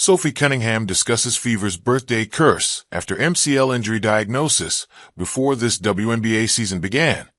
Sophie Cunningham discusses Fever's birthday curse after MCL injury diagnosis before this WNBA season began.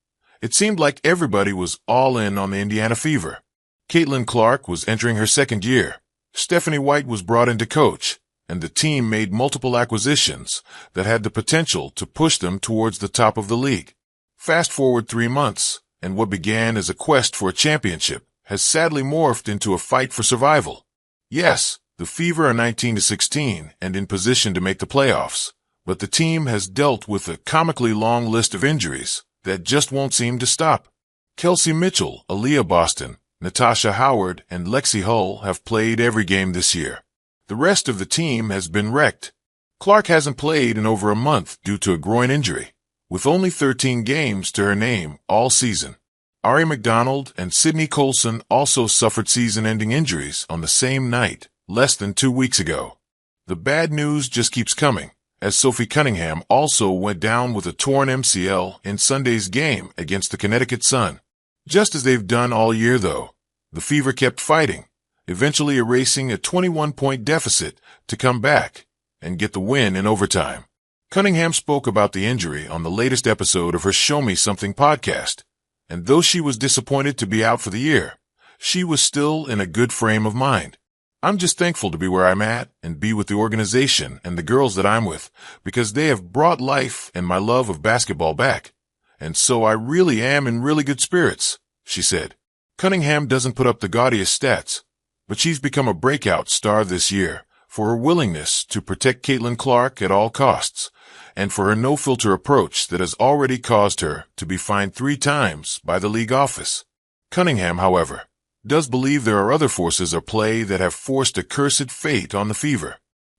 It seemed like everybody was all in on the Indiana Fever. Caitlin Clark was entering her second year. Stephanie White was brought in to coach, and the team made multiple acquisitions that had the potential to push them towards the top of the league. Fast forward 3 months, and what began as a quest for a championship has sadly morphed into a fight for survival. Yes, the Fever are 19-16 and in position to make the playoffs, but the team has dealt with a comically long list of injuries that just won't seem to stop. Kelsey Mitchell, Aaliyah Boston, Natasha Howard, and Lexi Hull have played every game this year. The rest of the team has been wrecked. Clark hasn't played in over a month due to a groin injury, with only 13 games to her name all season. Ari McDonald and Sydney Colson also suffered season-ending injuries on the same night, less than 2 weeks ago. The bad news just keeps coming, as Sophie Cunningham also went down with a torn MCL in Sunday's game against the Connecticut Sun. Just as they've done all year, though, the Fever kept fighting, eventually erasing a 21-point deficit to come back and get the win in overtime. Cunningham spoke about the injury on the latest episode of her Show Me Something podcast, and though she was disappointed to be out for the year, she was still in a good frame of mind. I'm just thankful to be where I'm at and be with the organization and the girls that I'm with, because they have brought life and my love of basketball back. And so I really am in really good spirits, she said. Cunningham doesn't put up the gaudiest stats, but she's become a breakout star this year for her willingness to protect Caitlin Clark at all costs, and for her no-filter approach that has already caused her to be fined 3 times by the league office. Cunningham, however, does believe there are other forces at play that have forced a cursed fate on the Fever.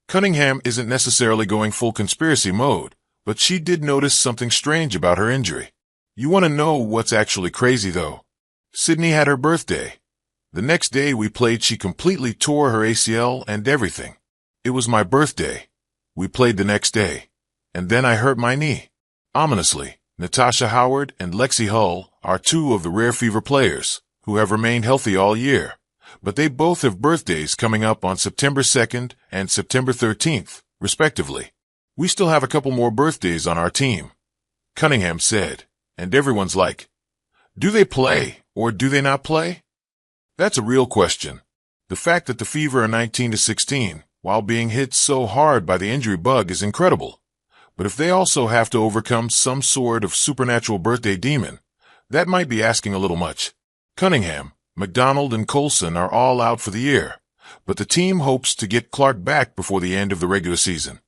Cunningham isn't necessarily going full conspiracy mode, but she did notice something strange about her injury. You want to know what's actually crazy, though? Sydney had her birthday. The next day we played, she completely tore her ACL and everything. It was my birthday. We played the next day, and then I hurt my knee. Ominously, Natasha Howard and Lexi Hull are 2 of the rare Fever players who have remained healthy all year, but they both have birthdays coming up on September 2nd and September 13th, respectively. We still have a couple more birthdays on our team, Cunningham said, and everyone's like, do they play or do they not play? That's a real question. The fact that the Fever are 19-16 while being hit so hard by the injury bug is incredible. But if they also have to overcome some sort of supernatural birthday demon, that might be asking a little much. Cunningham, McDonald, and Colson are all out for the year, but the team hopes to get Clark back before the end of the regular season.